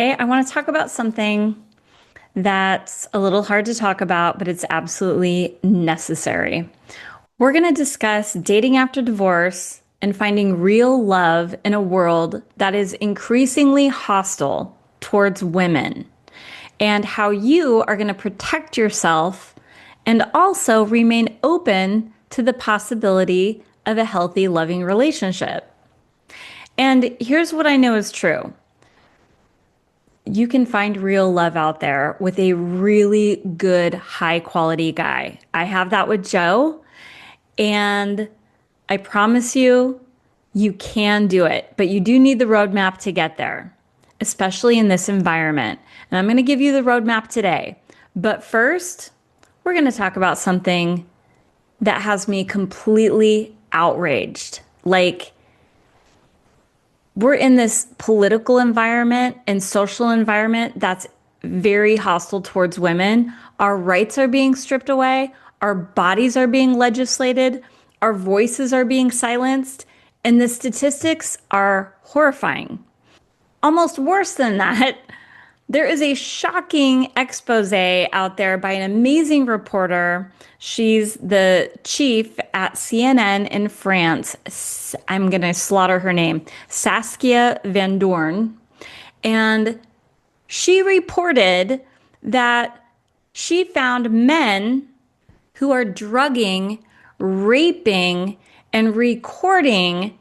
Today, I want to talk about something that's a little hard to talk about, but it's absolutely necessary. We're going to discuss dating after divorce and finding real love in a world that is increasingly hostile towards women, and how you are going to protect yourself and also remain open to the possibility of a healthy, loving relationship. And here's what I know is true: you can find real love out there with a really good, high quality guy. I have that with Joe, and I promise you, you can do it, but you do need the roadmap to get there, especially in this environment. And I'm going to give you the roadmap today. But first, we're going to talk about something that has me completely outraged. Like, we're in this political environment and social environment that's very hostile towards women. Our rights are being stripped away, our bodies are being legislated, our voices are being silenced, and the statistics are horrifying. Almost worse than that, there is a shocking expose out there by an amazing reporter. She's the chief at CNN in France. I'm going to slaughter her name, Saskia Van Doorn. And she reported that she found men who are drugging, raping, and recording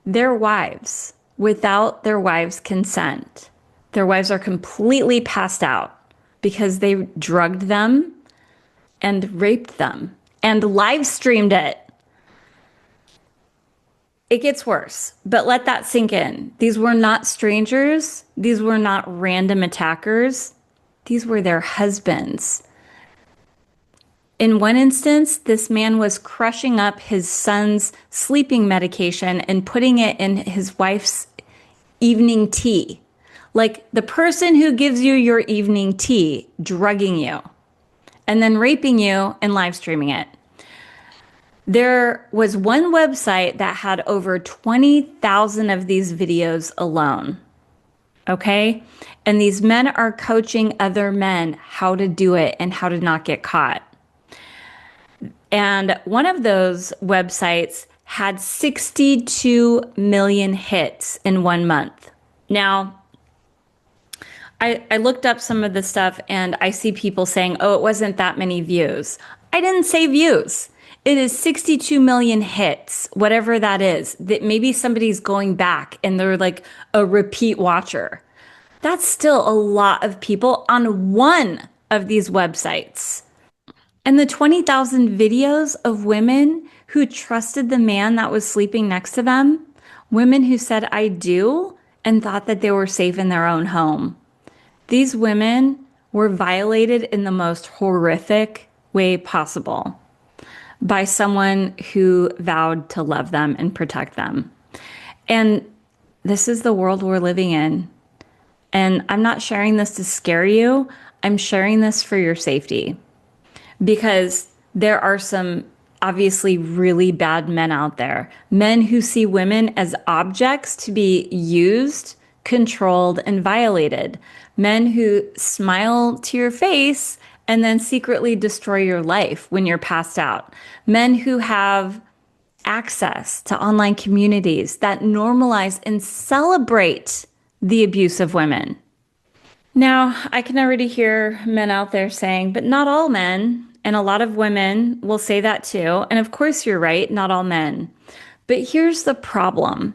their wives without their wives' consent. Their wives are completely passed out because they drugged them and raped them and live streamed it. It gets worse, but let that sink in. These were not strangers. These were not random attackers. These were their husbands. In one instance, this man was crushing up his son's sleeping medication and putting it in his wife's evening tea. Like the person who gives you your evening tea, drugging you, and then raping you and live streaming it. There was one website that had over 20,000 of these videos alone. Okay? And these men are coaching other men how to do it and how to not get caught. And one of those websites had 62 million hits in 1 month. Now, I looked up some of the stuff and I see people saying, oh, it wasn't that many views. I didn't say views. It is 62 million hits, whatever that is, that maybe somebody's going back and they're like a repeat watcher. That's still a lot of people on one of these websites. And the 20,000 videos of women who trusted the man that was sleeping next to them, women who said, I do, and thought that they were safe in their own home. These women were violated in the most horrific way possible by someone who vowed to love them and protect them. And this is the world we're living in. And I'm not sharing this to scare you. I'm sharing this for your safety, because there are some obviously really bad men out there. Men who see women as objects to be used, controlled, and violated. Men who smile to your face and then secretly destroy your life when you're passed out. Men who have access to online communities that normalize and celebrate the abuse of women. Now, I can already hear men out there saying, but not all men. And a lot of women will say that too. And of course, you're right, not all men. But here's the problem.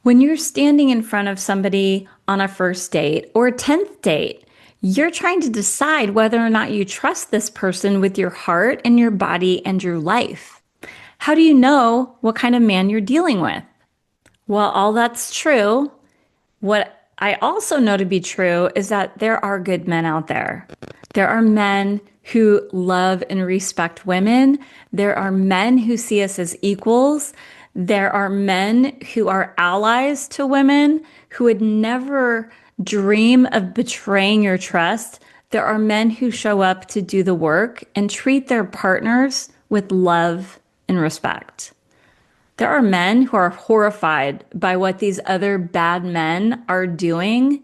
When you're standing in front of somebody on a first date or a 10th date, you're trying to decide whether or not you trust this person with your heart and your body and your life. How do you know what kind of man you're dealing with? Well, all that's true. What I also know to be true is that there are good men out there. There are men who love and respect women. There are men who see us as equals. There are men who are allies to women who would never dream of betraying your trust. There are men who show up to do the work and treat their partners with love and respect. There are men who are horrified by what these other bad men are doing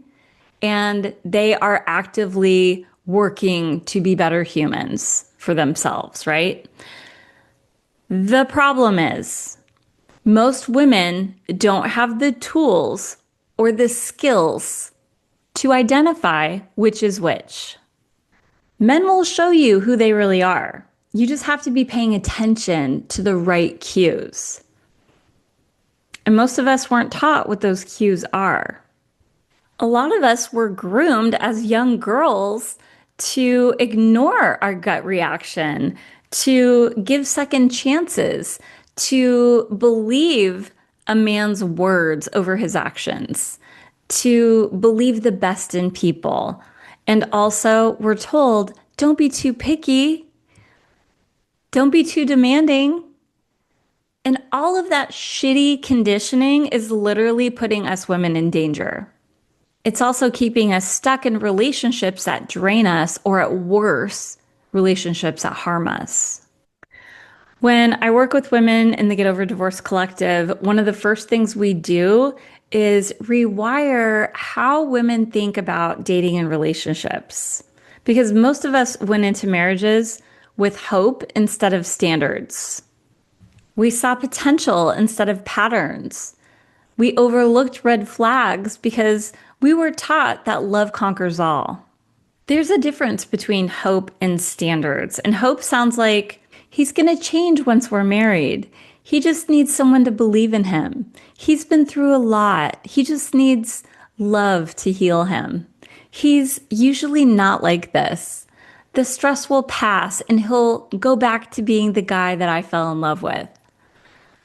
and they are actively working to be better humans for themselves, right? The problem is most women don't have the tools or the skills to identify which is which. Men will show you who they really are. You just have to be paying attention to the right cues. And most of us weren't taught what those cues are. A lot of us were groomed as young girls to ignore our gut reaction, to give second chances, to believe a man's words over his actions, to believe the best in people. And also, we're told, don't be too picky, don't be too demanding. And all of that shitty conditioning is literally putting us women in danger. It's also keeping us stuck in relationships that drain us, or at worse, relationships that harm us. When I work with women in the Get Over Divorce Collective, one of the first things we do is rewire how women think about dating and relationships. Because most of us went into marriages with hope instead of standards. We saw potential instead of patterns. We overlooked red flags because we were taught that love conquers all. There's a difference between hope and standards. And hope sounds like he's going to change once we're married. He just needs someone to believe in him. He's been through a lot. He just needs love to heal him. He's usually not like this. The stress will pass and he'll go back to being the guy that I fell in love with.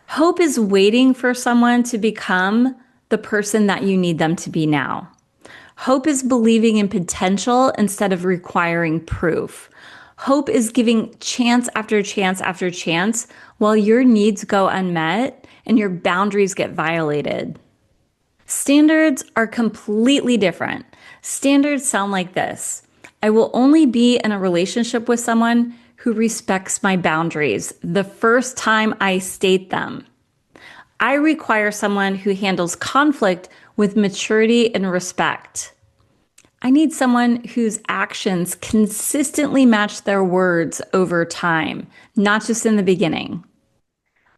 Hope is waiting for someone to become the person that you need them to be now. Hope is believing in potential instead of requiring proof. Hope is giving chance after chance after chance while your needs go unmet and your boundaries get violated. Standards are completely different. Standards sound like this. I will only be in a relationship with someone who respects my boundaries the first time I state them. I require someone who handles conflict with maturity and respect. I need someone whose actions consistently match their words over time, not just in the beginning.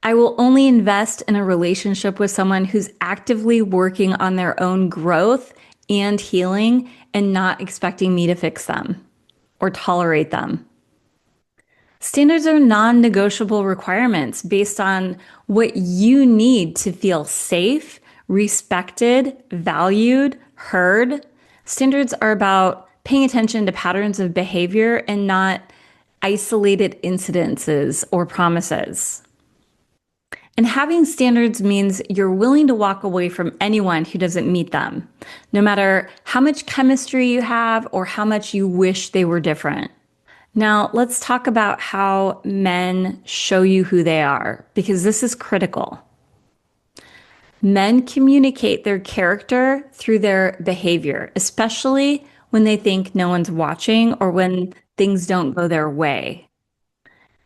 I will only invest in a relationship with someone who's actively working on their own growth and healing and not expecting me to fix them or tolerate them. Standards are non-negotiable requirements based on what you need to feel safe, respected, valued, heard. Standards are about paying attention to patterns of behavior and not isolated incidences or promises. And having standards means you're willing to walk away from anyone who doesn't meet them, no matter how much chemistry you have or how much you wish they were different. Now, let's talk about how men show you who they are, because this is critical. Men communicate their character through their behavior, especially when they think no one's watching or when things don't go their way.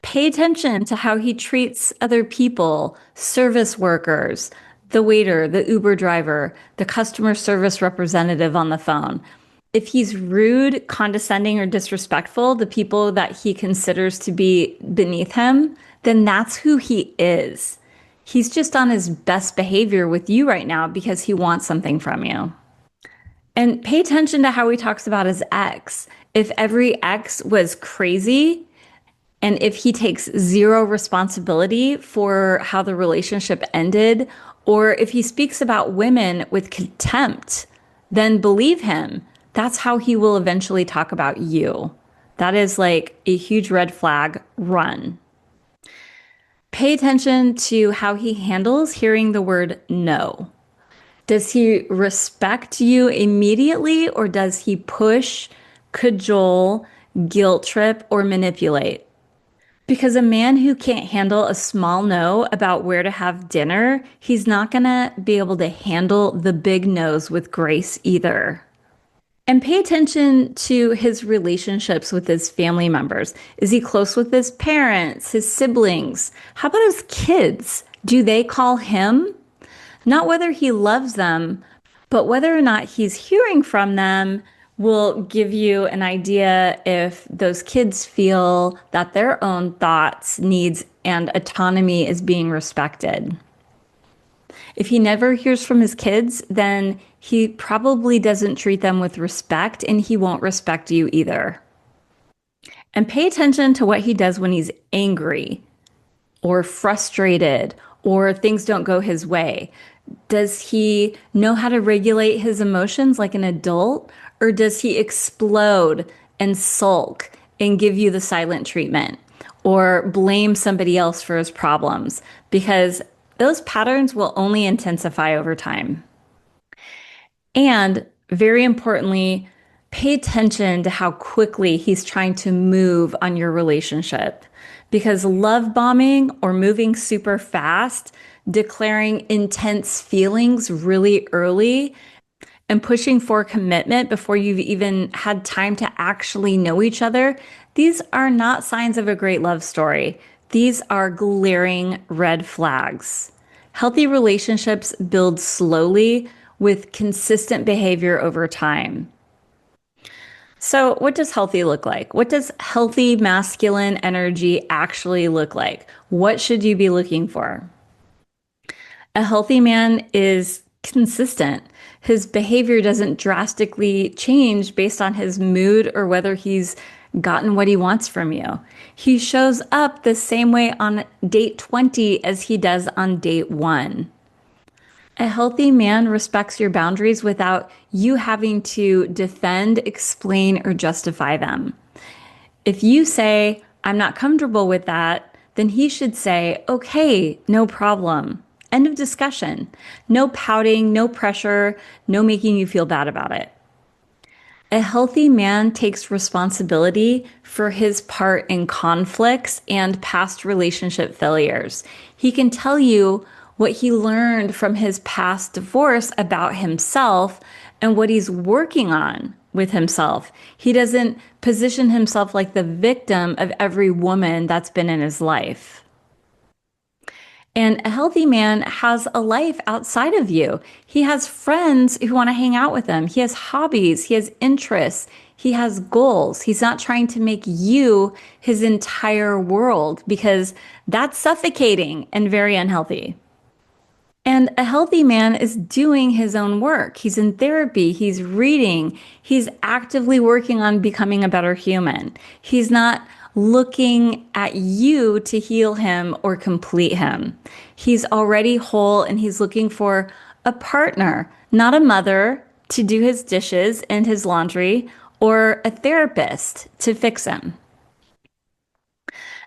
Pay attention to how he treats other people, service workers, the waiter, the Uber driver, the customer service representative on the phone. If he's rude, condescending, or disrespectful to people that he considers to be beneath him, then that's who he is. He's just on his best behavior with you right now because he wants something from you. And pay attention to how he talks about his ex. If every ex was crazy, and if he takes zero responsibility for how the relationship ended, or if he speaks about women with contempt, then believe him. That's how he will eventually talk about you. That is like a huge red flag. Run. Pay attention to how he handles hearing the word no. Does he respect you immediately, or does he push, cajole, guilt trip, or manipulate? Because a man who can't handle a small no about where to have dinner, he's not gonna be able to handle the big no's with grace either. And pay attention to his relationships with his family members. Is he close with his parents, his siblings? How about his kids? Do they call him? Not whether he loves them, But whether or not he's hearing from them will give you an idea if those kids feel that their own thoughts, needs, and autonomy is being respected. If he never hears from his kids, then he probably doesn't treat them with respect and he won't respect you either. And pay attention to what he does when he's angry or frustrated or things don't go his way. Does he know how to regulate his emotions like an adult, or does he explode and sulk and give you the silent treatment or blame somebody else for his problems? Because those patterns will only intensify over time. And very importantly, pay attention to how quickly he's trying to move on your relationship. Because love bombing or moving super fast, declaring intense feelings really early, and pushing for commitment before you've even had time to actually know each other, these are not signs of a great love story. These are glaring red flags. Healthy relationships build slowly with consistent behavior over time. So, what does healthy look like? What does healthy masculine energy actually look like? What should you be looking for? A healthy man is consistent. His behavior doesn't drastically change based on his mood or whether he's gotten what he wants from you. He shows up the same way on date 20 as he does on date 1. A healthy man respects your boundaries without you having to defend, explain, or justify them. If you say, I'm not comfortable with that, then he should say, okay, no problem. End of discussion. No pouting, no pressure, no making you feel bad about it. A healthy man takes responsibility for his part in conflicts and past relationship failures. He can tell you what he learned from his past divorce about himself and what he's working on with himself. He doesn't position himself like the victim of every woman that's been in his life. And a healthy man has a life outside of you. He has friends who want to hang out with him. He has hobbies. He has interests. He has goals. He's not trying to make you his entire world because that's suffocating and very unhealthy. And a healthy man is doing his own work. He's in therapy. He's reading. He's actively working on becoming a better human. He's not looking at you to heal him or complete him. He's already whole and he's looking for a partner, not a mother to do his dishes and his laundry or a therapist to fix him.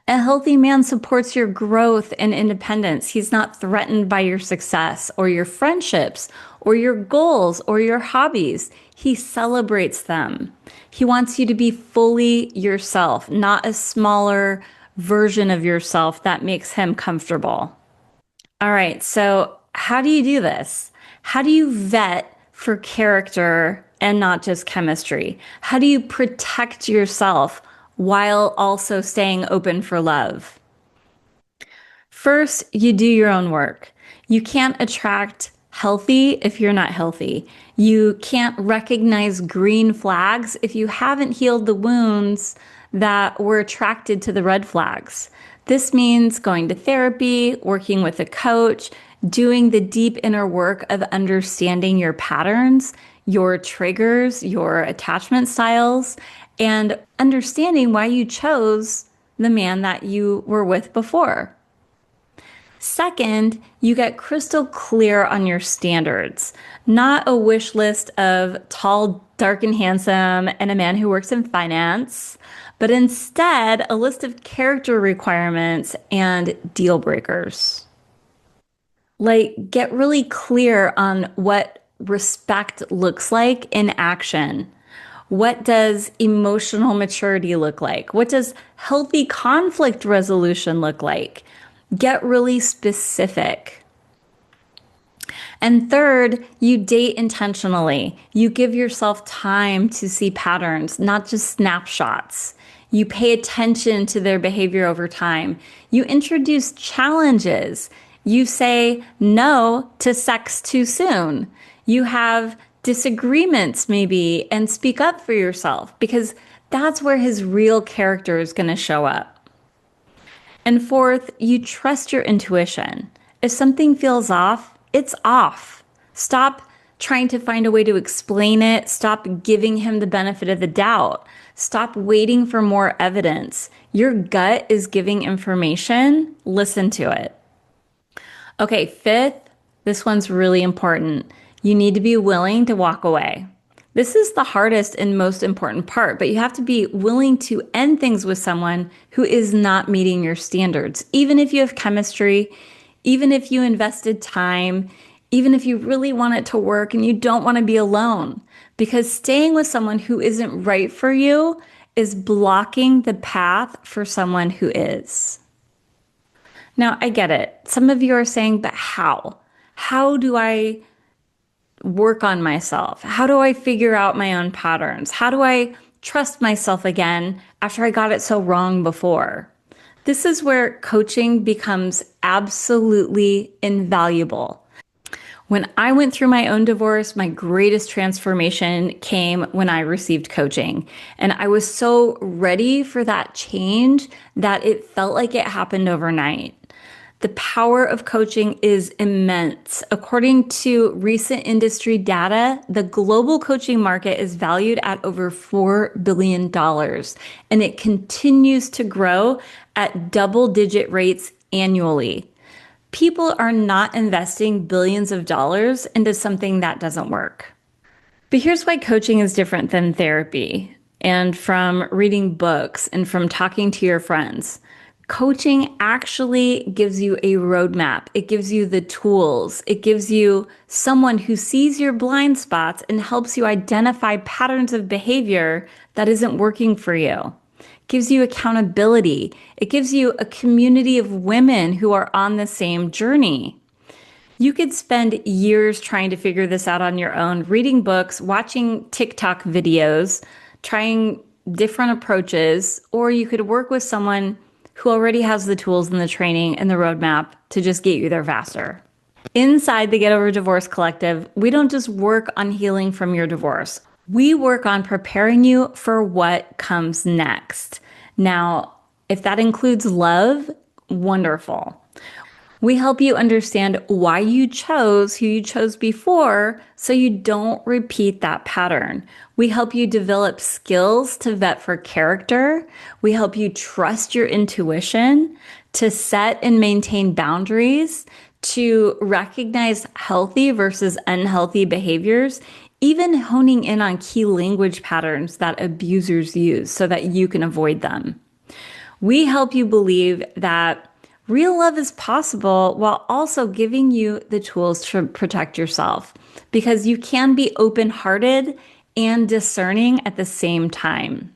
A healthy man supports your growth and independence. He's not threatened by your success or your friendships or your goals or your hobbies. He celebrates them. He wants you to be fully yourself, not a smaller version of yourself that makes him comfortable. All right, so how do you do this? How do you vet for character and not just chemistry? How do you protect yourself while also staying open for love? First, you do your own work. You can't attract healthy if you're not healthy. You can't recognize green flags if you haven't healed the wounds that were attracted to the red flags. This means going to therapy, working with a coach, doing the deep inner work of understanding your patterns, your triggers, your attachment styles, and understanding why you chose the man that you were with before. Second, you get crystal clear on your standards, not a wish list of tall, dark, and handsome and a man who works in finance, but instead a list of character requirements and deal breakers. Like, get really clear on what respect looks like in action. What does emotional maturity look like? What does healthy conflict resolution look like? Get really specific. And third, you date intentionally. You give yourself time to see patterns, not just snapshots. You pay attention to their behavior over time. You introduce challenges. You say no to sex too soon. You have disagreements, maybe, and speak up for yourself because that's where his real character is going to show up. And fourth, you trust your intuition. If something feels off, it's off. Stop trying to find a way to explain it. Stop giving him the benefit of the doubt. Stop waiting for more evidence. Your gut is giving information. Listen to it. Okay, fifth, this one's really important. You need to be willing to walk away. This is the hardest and most important part, but you have to be willing to end things with someone who is not meeting your standards. Even if you have chemistry, even if you invested time, even if you really want it to work and you don't want to be alone. Because staying with someone who isn't right for you is blocking the path for someone who is. Now, I get it. Some of you are saying, but how? How do I work on myself? How do I figure out my own patterns? How do I trust myself again after I got it so wrong before? This is where coaching becomes absolutely invaluable. When I went through my own divorce, my greatest transformation came when I received coaching. And I was so ready for that change that it felt like it happened overnight. The power of coaching is immense. According to recent industry data, the global coaching market is valued at over $4 billion, and it continues to grow at double-digit rates annually. People are not investing billions of dollars into something that doesn't work. But here's why coaching is different than therapy and from reading books and from talking to your friends. Coaching actually gives you a roadmap. It gives you the tools. It gives you someone who sees your blind spots and helps you identify patterns of behavior that isn't working for you. It gives you accountability. It gives you a community of women who are on the same journey. You could spend years trying to figure this out on your own, reading books, watching TikTok videos, trying different approaches, or you could work with someone who already has the tools and the training and the roadmap to just get you there faster. Inside the Get Over Divorce Collective, we don't just work on healing from your divorce. We work on preparing you for what comes next. Now, if that includes love, wonderful. We help you understand why you chose who you chose before so you don't repeat that pattern. We help you develop skills to vet for character. We help you trust your intuition, to set and maintain boundaries, to recognize healthy versus unhealthy behaviors, even honing in on key language patterns that abusers use so that you can avoid them. We help you believe that real love is possible while also giving you the tools to protect yourself, because you can be open-hearted and discerning at the same time.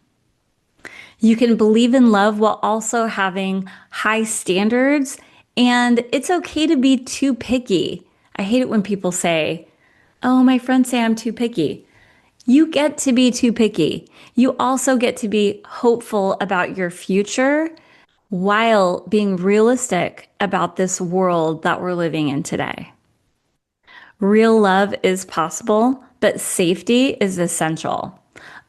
You can believe in love while also having high standards, and it's okay to be too picky. I hate it when people say, "Oh, my friends say I'm too picky." You get to be too picky. You also get to be hopeful about your future while being realistic about this world that we're living in today. Real love is possible, but safety is essential.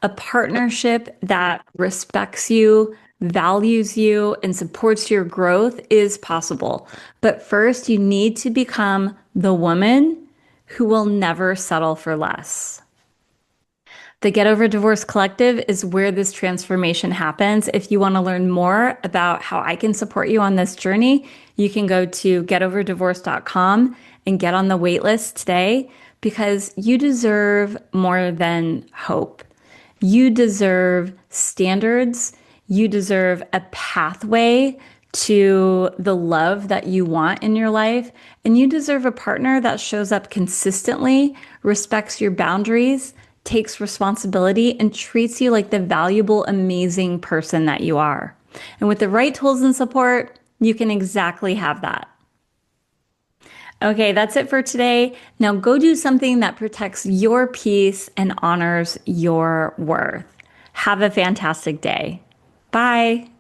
A partnership that respects you, values you, and supports your growth is possible. But first, you need to become the woman who will never settle for less. The Get Over Divorce Collective is where this transformation happens. If you want to learn more about how I can support you on this journey, you can go to getoverddivorce.com and get on the wait list today, because you deserve more than hope. You deserve standards. You deserve a pathway to the love that you want in your life. And you deserve a partner that shows up consistently, respects your boundaries, takes responsibility, and treats you like the valuable, amazing person that you are. And with the right tools and support, you can exactly have that. Okay, that's it for today. Now go do something that protects your peace and honors your worth. Have a fantastic day. Bye.